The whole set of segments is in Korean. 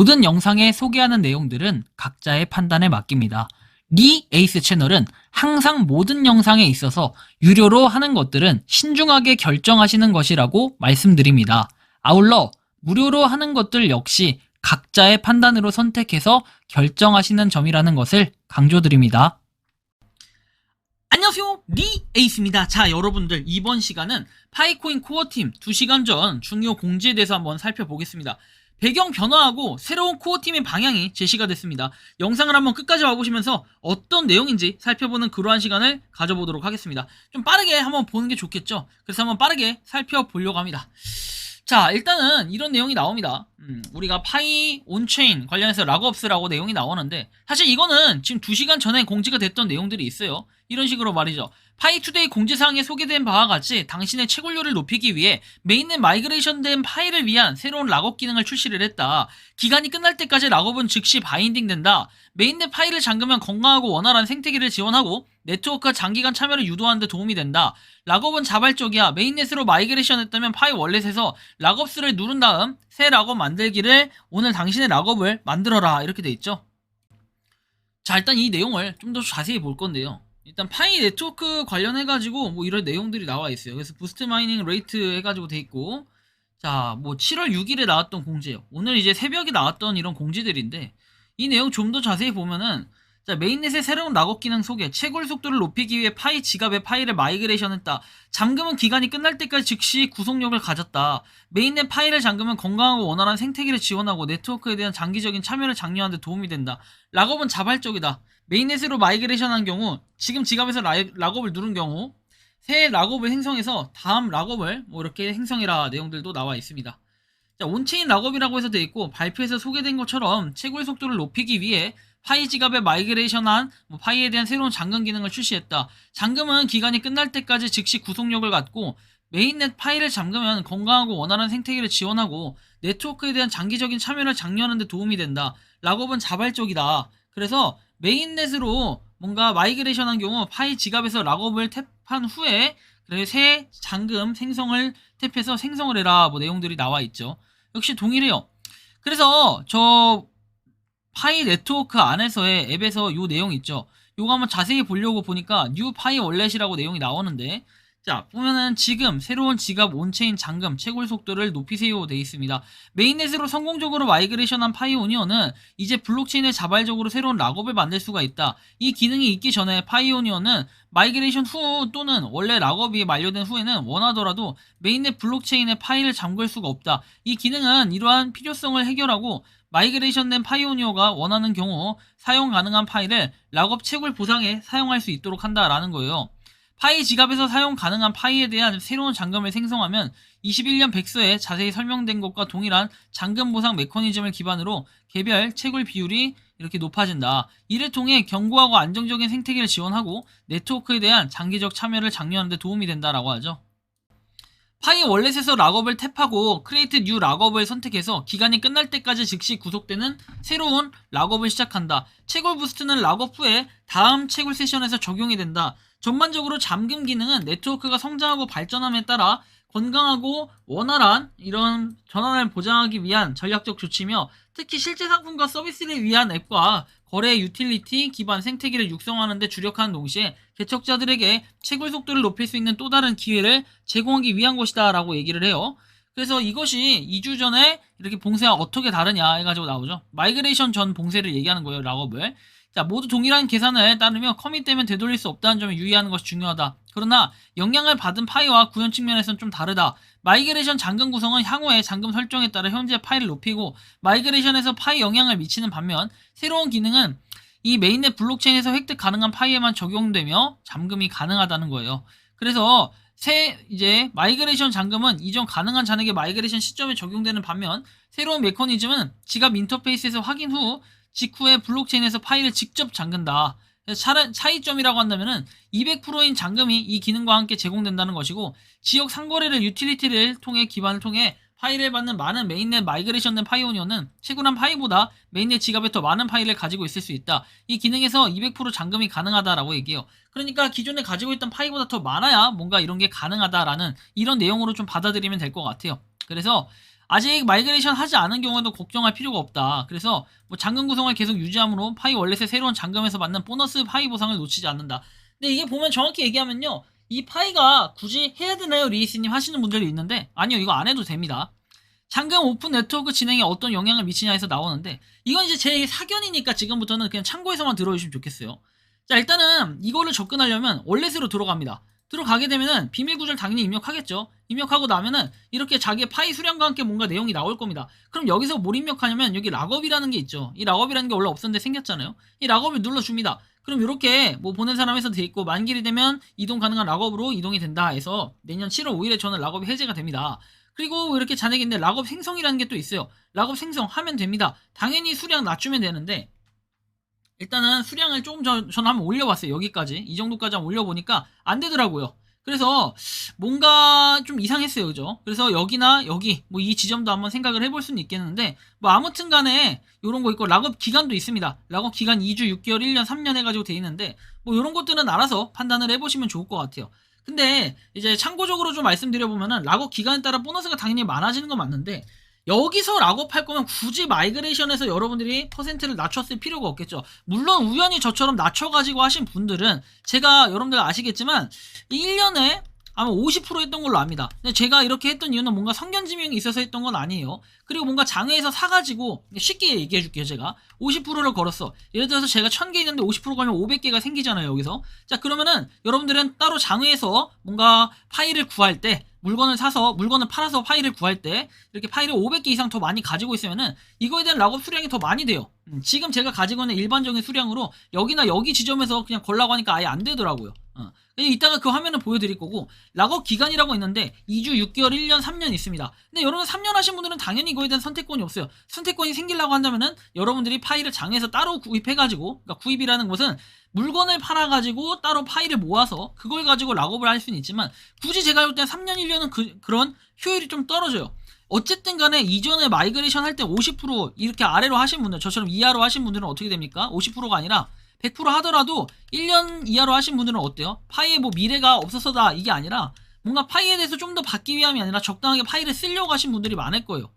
모든 영상에 소개하는 내용들은 각자의 판단에 맡깁니다. 리 에이스 채널은 항상 모든 영상에 있어서 유료로 하는 것들은 신중하게 결정하시는 것이라고 말씀드립니다. 아울러 무료로 하는 것들 역시 각자의 판단으로 선택해서 결정하시는 점이라는 것을 강조드립니다. 안녕하세요, 리 에이스입니다. 자, 여러분들, 이번 시간은 파이코인 코어팀 2시간 전 중요 공지에 대해서 한번 살펴보겠습니다. 배경 변화하고 새로운 코어팀의 방향이 제시가 됐습니다. 영상을 한번 끝까지 봐보시면서 어떤 내용인지 살펴보는 그러한 시간을 가져보도록 하겠습니다. 좀 빠르게 한번 보는 게 좋겠죠? 그래서 한번 빠르게 살펴보려고 합니다. 자, 일단은 이런 내용이 나옵니다. 우리가 파이 온체인 관련해서 락업스라고 내용이 나오는데, 사실 이거는 지금 2시간 전에 공지가 됐던 내용들이 있어요. 이런 식으로 말이죠. 파이투데이 공지사항에 소개된 바와 같이 당신의 채굴률을 높이기 위해 메인넷 마이그레이션된 파일을 위한 새로운 락업 기능을 출시를 했다. 기간이 끝날 때까지 락업은 즉시 바인딩 된다. 메인넷 파일을 잠그면 건강하고 원활한 생태계를 지원하고 네트워크와 장기간 참여를 유도하는 데 도움이 된다. 락업은 자발적이야. 메인넷으로 마이그레이션 했다면 파이 월렛에서 락업스를 누른 다음 새 락업 만들기를 오늘 당신의 락업을 만들어라, 이렇게 돼 있죠. 자, 일단 이 내용을 좀 더 자세히 볼 건데요. 일단 파이 네트워크 관련해가지고 뭐 이런 내용들이 나와 있어요. 그래서 부스트 마이닝 레이트 해가지고 돼 있고, 자, 뭐 7월 6일에 나왔던 공지예요. 오늘 이제 새벽에 나왔던 이런 공지들인데, 이 내용 좀 더 자세히 보면은, 자, 메인넷의 새로운 락업 기능 소개. 채굴 속도를 높이기 위해 파이 지갑에 파일을 마이그레이션 했다. 잠금은 기간이 끝날 때까지 즉시 구속력을 가졌다. 메인넷 파일을 잠그면 건강하고 원활한 생태계를 지원하고 네트워크에 대한 장기적인 참여를 장려하는 데 도움이 된다. 락업은 자발적이다. 메인넷으로 마이그레이션 한 경우, 지금 지갑에서 락업을 누른 경우 새 락업을 생성해서 다음 락업을 뭐 이렇게 생성해라 내용들도 나와 있습니다. 자, 온체인 락업이라고 해서 돼 있고, 발표에서 소개된 것처럼 채굴 속도를 높이기 위해 파이 지갑에 마이그레이션한 파이에 대한 새로운 잠금 기능을 출시했다. 잠금은 기간이 끝날 때까지 즉시 구속력을 갖고, 메인넷 파일을 잠그면 건강하고 원활한 생태계를 지원하고 네트워크에 대한 장기적인 참여를 장려하는 데 도움이 된다. 락업은 자발적이다. 그래서 메인넷으로 뭔가 마이그레이션한 경우 파이 지갑에서 락업을 탭한 후에 새 잠금 생성을 탭해서 생성을 해라, 뭐 내용들이 나와 있죠. 역시 동일해요. 그래서 저 파이 네트워크 안에서의 앱에서 요 내용 있죠. 요거 한번 자세히 보려고 보니까 뉴 파이 월렛이라고 내용이 나오는데, 자, 보면은 지금 새로운 지갑 온체인 잠금 채굴 속도를 높이세요 돼 있습니다. 메인넷으로 성공적으로 마이그레이션한 파이 오니언은 이제 블록체인에 자발적으로 새로운 락업을 만들 수가 있다. 이 기능이 있기 전에 파이 오니언은 마이그레이션 후 또는 원래 락업이 만료된 후에는 원하더라도 메인넷 블록체인에 파일을 잠글 수가 없다. 이 기능은 이러한 필요성을 해결하고 마이그레이션된 파이오니어가 원하는 경우 사용 가능한 파일을 락업 채굴 보상에 사용할 수 있도록 한다라는 거예요. 파이 지갑에서 사용 가능한 파이에 대한 새로운 잠금을 생성하면 21년 백서에 자세히 설명된 것과 동일한 잠금 보상 메커니즘을 기반으로 개별 채굴 비율이 이렇게 높아진다. 이를 통해 견고하고 안정적인 생태계를 지원하고 네트워크에 대한 장기적 참여를 장려하는 데 도움이 된다라고 하죠. 파이 월렛에서 락업을 탭하고 크리에이트 뉴 락업을 선택해서 기간이 끝날 때까지 즉시 구속되는 새로운 락업을 시작한다. 채굴 부스트는 락업 후에 다음 채굴 세션에서 적용이 된다. 전반적으로 잠금 기능은 네트워크가 성장하고 발전함에 따라 건강하고 원활한 이런 전환을 보장하기 위한 전략적 조치며, 특히 실제 상품과 서비스를 위한 앱과 거래 유틸리티 기반 생태계를 육성하는 데 주력하는 동시에 개척자들에게 채굴 속도를 높일 수 있는 또 다른 기회를 제공하기 위한 것이다 라고 얘기를 해요. 그래서 이것이 2주 전에 이렇게 봉쇄와 어떻게 다르냐 해가지고 나오죠. 마이그레이션 전 봉쇄를 얘기하는 거예요, 락업을. 자, 모두 동일한 계산을 따르며 커밋되면 되돌릴 수 없다는 점에 유의하는 것이 중요하다. 그러나 영향을 받은 파이와 구현 측면에서는 좀 다르다. 마이그레이션 잠금 구성은 향후에 잠금 설정에 따라 현재 파일을 높이고 마이그레이션에서 파이 영향을 미치는 반면, 새로운 기능은 이 메인넷 블록체인에서 획득 가능한 파이에만 적용되며 잠금이 가능하다는 거예요. 그래서 이제 마이그레이션 잠금은 이전 가능한 잔액의 마이그레이션 시점에 적용되는 반면, 새로운 메커니즘은 지갑 인터페이스에서 확인 후 직후에 블록체인에서 파일을 직접 잠근다. 차이점이라고 한다면은 200%인 잠금이 이 기능과 함께 제공된다는 것이고, 지역 상거래를 유틸리티를 통해 기반을 통해 파일을 받는 많은 메인넷 마이그레이션된 파이오니어는 채굴한 파이보다 메인넷 지갑에 더 많은 파일을 가지고 있을 수 있다. 이 기능에서 200% 잠금이 가능하다라고 얘기해요. 그러니까 기존에 가지고 있던 파이보다 더 많아야 뭔가 이런 게 가능하다라는 이런 내용으로 좀 받아들이면 될 것 같아요. 그래서 아직 마이그레이션 하지 않은 경우에도 걱정할 필요가 없다. 그래서 뭐 잔금 구성을 계속 유지함으로 파이 월렛의 새로운 잔금에서 받는 보너스 파이 보상을 놓치지 않는다. 근데 이게 보면 정확히 얘기하면요, 이 파이가 굳이 해야 되나요, 리이스님 하시는 분들이 있는데, 아니요, 이거 안 해도 됩니다. 잔금 오픈 네트워크 진행에 어떤 영향을 미치냐에서 나오는데, 이건 이제 제 사견이니까 지금부터는 그냥 참고해서만 들어주시면 좋겠어요. 자, 일단은 이거를 접근하려면 월렛으로 들어갑니다. 들어가게 되면은 비밀 구조를 당연히 입력하겠죠. 입력하고 나면은 이렇게 자기의 파이 수량과 함께 뭔가 내용이 나올 겁니다. 그럼 여기서 뭘 입력하냐면 여기 락업이라는 게 있죠. 이 락업이라는 게 원래 없었는데 생겼잖아요. 이 락업을 눌러줍니다. 그럼 이렇게 뭐 보낸 사람에서 돼 있고, 만기일이 되면 이동 가능한 락업으로 이동이 된다 해서 내년 7월 5일에 저는 락업이 해제가 됩니다. 그리고 이렇게 잔액이 있는데 락업 생성이라는 게 또 있어요. 락업 생성하면 됩니다. 당연히 수량 낮추면 되는데, 일단은 수량을 조금 저는 한번 올려봤어요. 여기까지 이 정도까지 한번 올려보니까 안 되더라고요. 그래서 뭔가 좀 이상했어요. 그죠? 그래서 여기나 여기 뭐 이 지점도 한번 생각을 해볼 수는 있겠는데, 뭐 아무튼 간에 요런 거 있고, 락업 기간도 있습니다. 락업 기간 2주, 6개월, 1년, 3년 해가지고 돼 있는데, 뭐 요런 것들은 알아서 판단을 해보시면 좋을 것 같아요. 근데 이제 참고적으로 좀 말씀드려보면은 락업 기간에 따라 보너스가 당연히 많아지는 건 맞는데, 여기서 락업 할 거면 굳이 마이그레이션에서 여러분들이 퍼센트를 낮췄을 필요가 없겠죠. 물론 우연히 저처럼 낮춰가지고 하신 분들은 제가 여러분들 아시겠지만 1년에 아마 50% 했던 걸로 압니다. 근데 제가 이렇게 했던 이유는 뭔가 성견지명이 있어서 했던 건 아니에요. 그리고 뭔가 장외에서 사가지고, 쉽게 얘기해 줄게요. 제가 50%를 걸었어. 예를 들어서 제가 1000개 있는데 50% 걸면 500개가 생기잖아요. 여기서. 자, 그러면은 여러분들은 따로 장외에서 뭔가 파일을 구할 때, 물건을 사서 물건을 팔아서 파일을 구할 때 이렇게 파일을 500개 이상 더 많이 가지고 있으면은 이거에 대한 락업 수량이 더 많이 돼요. 지금 제가 가지고 있는 일반적인 수량으로 여기나 여기 지점에서 그냥 걸라고 하니까 아예 안 되더라고요. 이따가 그 화면을 보여드릴 거고, 락업 기간이라고 있는데 2주, 6개월, 1년, 3년 있습니다. 근데 여러분 3년 하신 분들은 당연히 이거에 대한 선택권이 없어요. 선택권이 생기려고 한다면은 여러분들이 파일을 장에서 따로 구입해가지고, 그러니까 구입이라는 것은 물건을 팔아가지고 따로 파일을 모아서 그걸 가지고 락업을 할 수는 있지만, 굳이 제가 볼 때 3년, 1년은 그런 효율이 좀 떨어져요. 어쨌든 간에 이전에 마이그레이션 할 때 50% 이렇게 아래로 하신 분들, 저처럼 이하로 하신 분들은 어떻게 됩니까? 50%가 아니라 100% 하더라도 1년 이하로 하신 분들은 어때요? 파이에 뭐 미래가 없어서다 이게 아니라 뭔가 파이에 대해서 좀 더 받기 위함이 아니라 적당하게 파이를 쓰려고 하신 분들이 많을 거예요.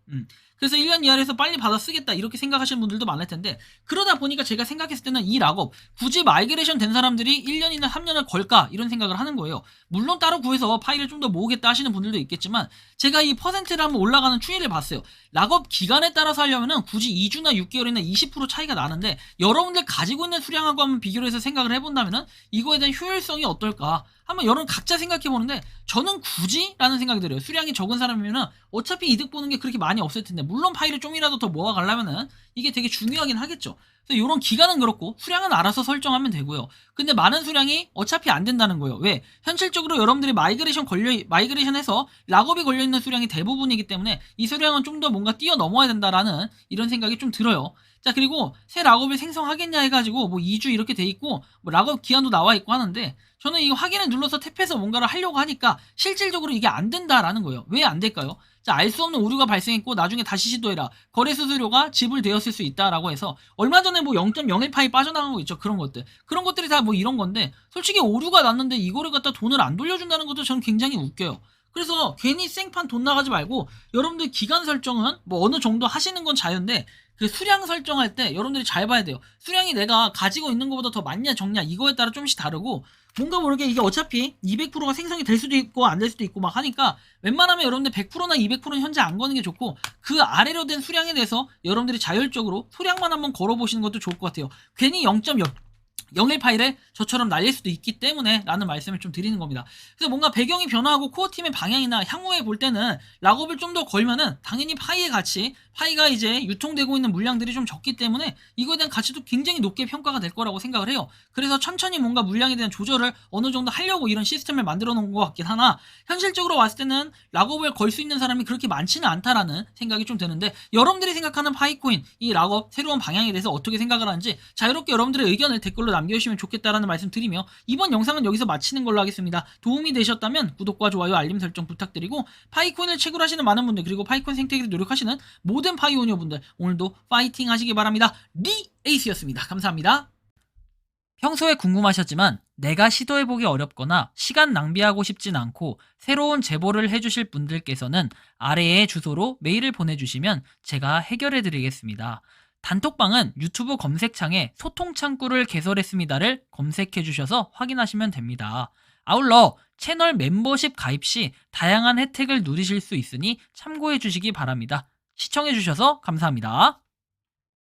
그래서 1년 이하로 해서 빨리 받아 쓰겠다 이렇게 생각하시는 분들도 많을 텐데, 그러다 보니까 제가 생각했을 때는 이 락업 굳이 마이그레이션 된 사람들이 1년이나 3년을 걸까 이런 생각을 하는 거예요. 물론 따로 구해서 파일을 좀 더 모으겠다 하시는 분들도 있겠지만, 제가 이 퍼센트를 한번 올라가는 추이를 봤어요. 락업 기간에 따라서 하려면은 굳이 2주나 6개월이나 20% 차이가 나는데, 여러분들 가지고 있는 수량하고 한번 비교를 해서 생각을 해본다면은 이거에 대한 효율성이 어떨까 한번 여러분 각자 생각해보는데, 저는 굳이? 라는 생각이 들어요. 수량이 적은 사람이면은 어차피 이득 보는 게 그렇게 많이 없을 텐데, 물론 파일을 좀이라도 더 모아가려면은 이게 되게 중요하긴 하겠죠. 그래서 이런 기간은 그렇고 수량은 알아서 설정하면 되고요. 근데 많은 수량이 어차피 안 된다는 거예요. 왜? 현실적으로 여러분들이 마이그레이션해서 락업이 걸려있는 수량이 대부분이기 때문에 이 수량은 좀 더 뭔가 뛰어넘어야 된다라는 이런 생각이 좀 들어요. 자, 그리고 새 락업을 생성하겠냐 해가지고 뭐 2주 이렇게 돼 있고 뭐 락업 기한도 나와 있고 하는데, 저는 이거 확인을 눌러서 탭해서 뭔가를 하려고 하니까 실질적으로 이게 안 된다라는 거예요. 왜 안 될까요? 자, 알 수 없는 오류가 발생했고 나중에 다시 시도해라. 거래 수수료가 지불되었을 수 있다라고 해서, 얼마 전에 뭐 0.01파이 빠져나간 거 있죠. 그런 것들. 그런 것들이 다 뭐 이런 건데, 솔직히 오류가 났는데 이거를 갖다 돈을 안 돌려준다는 것도 저는 굉장히 웃겨요. 그래서 괜히 생판 돈 나가지 말고, 여러분들 기간 설정은 뭐 어느 정도 하시는 건 자유인데, 그 수량 설정할 때 여러분들이 잘 봐야 돼요. 수량이 내가 가지고 있는 것보다 더 많냐 적냐 이거에 따라 좀씩 다르고, 뭔가 모르게 이게 어차피 200%가 생성이 될 수도 있고 안 될 수도 있고 막 하니까, 웬만하면 여러분들 100%나 200%는 현재 안 거는 게 좋고, 그 아래로 된 수량에 대해서 여러분들이 자율적으로 수량만 한번 걸어보시는 것도 좋을 것 같아요. 괜히 0.01파일에 저처럼 날릴 수도 있기 때문에 라는 말씀을 좀 드리는 겁니다. 그래서 뭔가 배경이 변화하고 코어팀의 방향이나 향후에 볼 때는 락업을 좀 더 걸면은 당연히 파이의 가치, 파이가 이제 유통되고 있는 물량들이 좀 적기 때문에 이거에 대한 가치도 굉장히 높게 평가가 될 거라고 생각을 해요. 그래서 천천히 뭔가 물량에 대한 조절을 어느 정도 하려고 이런 시스템을 만들어 놓은 것 같긴 하나, 현실적으로 봤을 때는 락업을 걸 수 있는 사람이 그렇게 많지는 않다라는 생각이 좀 드는데, 여러분들이 생각하는 파이코인 이 락업 새로운 방향에 대해서 어떻게 생각을 하는지 자유롭게 여러분들의 의견을 댓글로 남겨주시면 좋겠다라는 말씀 드리며, 이번 영상은 여기서 마치는 걸로 하겠습니다. 도움이 되셨다면 구독과 좋아요, 알림 설정 부탁드리고, 파이코인을 채굴 하시는 많은 분들, 그리고 파이코인 생태계를 노력하시는 모든 파이오니어 분들, 오늘도 파이팅 하시기 바랍니다. 리 에이스였습니다. 감사합니다. 평소에 궁금하셨지만 내가 시도해보기 어렵거나 시간 낭비하고 싶진 않고 새로운 제보를 해주실 분들께서는 아래의 주소로 메일을 보내주시면 제가 해결해드리겠습니다. 단톡방은 유튜브 검색창에 소통창구를 개설했습니다를 검색해주셔서 확인하시면 됩니다. 아울러 채널 멤버십 가입 시 다양한 혜택을 누리실 수 있으니 참고해주시기 바랍니다. 시청해주셔서 감사합니다.